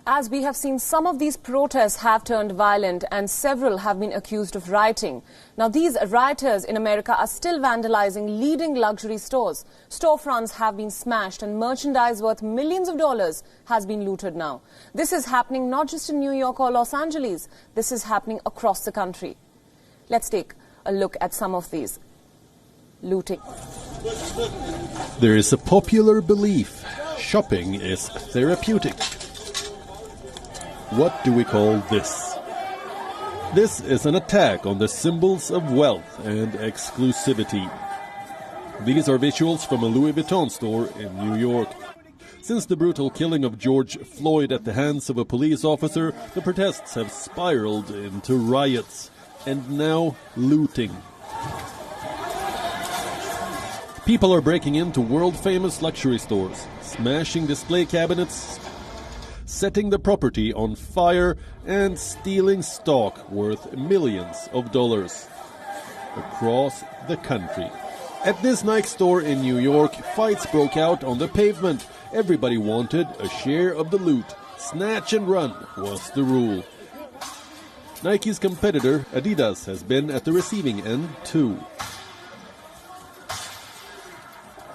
As we have seen, some of these protests have turned violent and several have been accused of rioting. Now, these rioters in America are still vandalizing leading luxury stores. Storefronts have been smashed and merchandise worth millions of dollars has been looted now. This is happening not just in New York or Los Angeles. This is happening across the country. Let's take a look at some of these looting. There is a popular belief: shopping is therapeutic. What do we call this? This is an attack on the symbols of wealth and exclusivity. These are visuals from a Louis Vuitton store in New York. Since the brutal killing of George Floyd at the hands of a police officer, the protests have spiraled into riots and now looting. People are breaking into world-famous luxury stores, smashing display cabinets, setting the property on fire and stealing stock worth millions of dollars across the country. At this Nike store in New York, fights broke out on the pavement. Everybody wanted a share of the loot. Snatch and run was the rule. Nike's competitor, Adidas, has been at the receiving end too.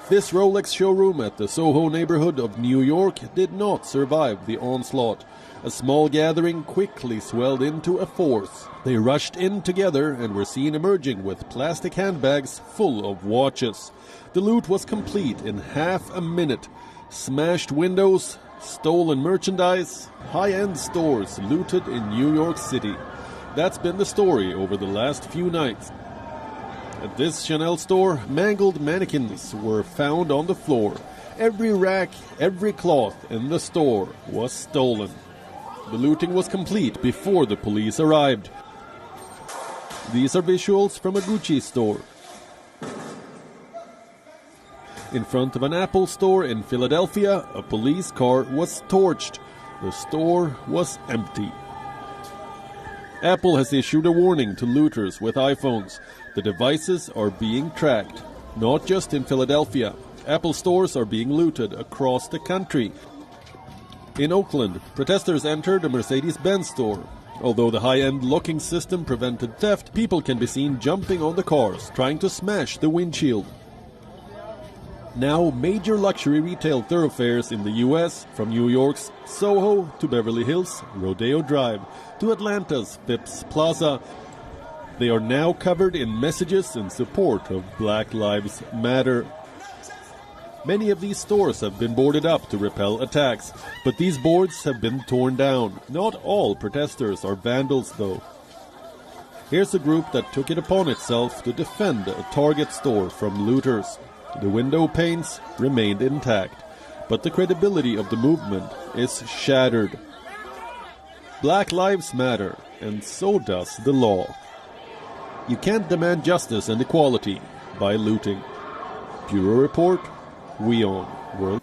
This Rolex showroom at the Soho neighborhood of New York did not survive the onslaught. A small gathering quickly swelled into a force. They rushed in together and were seen emerging with plastic handbags full of watches. The loot was complete in half a minute. Smashed windows, stolen merchandise, high-end stores looted in New York City. That's been the story over the last few nights. At this Chanel store, mangled mannequins were found on the floor. Every rack, every cloth in the store was stolen. The looting was complete before the police arrived. These are visuals from a Gucci store. In front of an Apple store in Philadelphia, a police car was torched. The store was empty. Apple has issued a warning to looters with iPhones. The devices are being tracked, not just in Philadelphia. Apple stores are being looted across the country. In Oakland, protesters entered a Mercedes-Benz store. Although the high-end locking system prevented theft, people can be seen jumping on the cars, trying to smash the windshield. Now, major luxury retail thoroughfares in the U.S., from New York's Soho to Beverly Hills, Rodeo Drive, to Atlanta's Phipps Plaza, they are now covered in messages in support of Black Lives Matter. Many of these stores have been boarded up to repel attacks, but these boards have been torn down. Not all protesters are vandals, though. Here's a group that took it upon itself to defend a Target store from looters. The window panes remained intact, but the credibility of the movement is shattered. Black lives matter, and so does the law. You can't demand justice and equality by looting. Bureau Report, We Own World.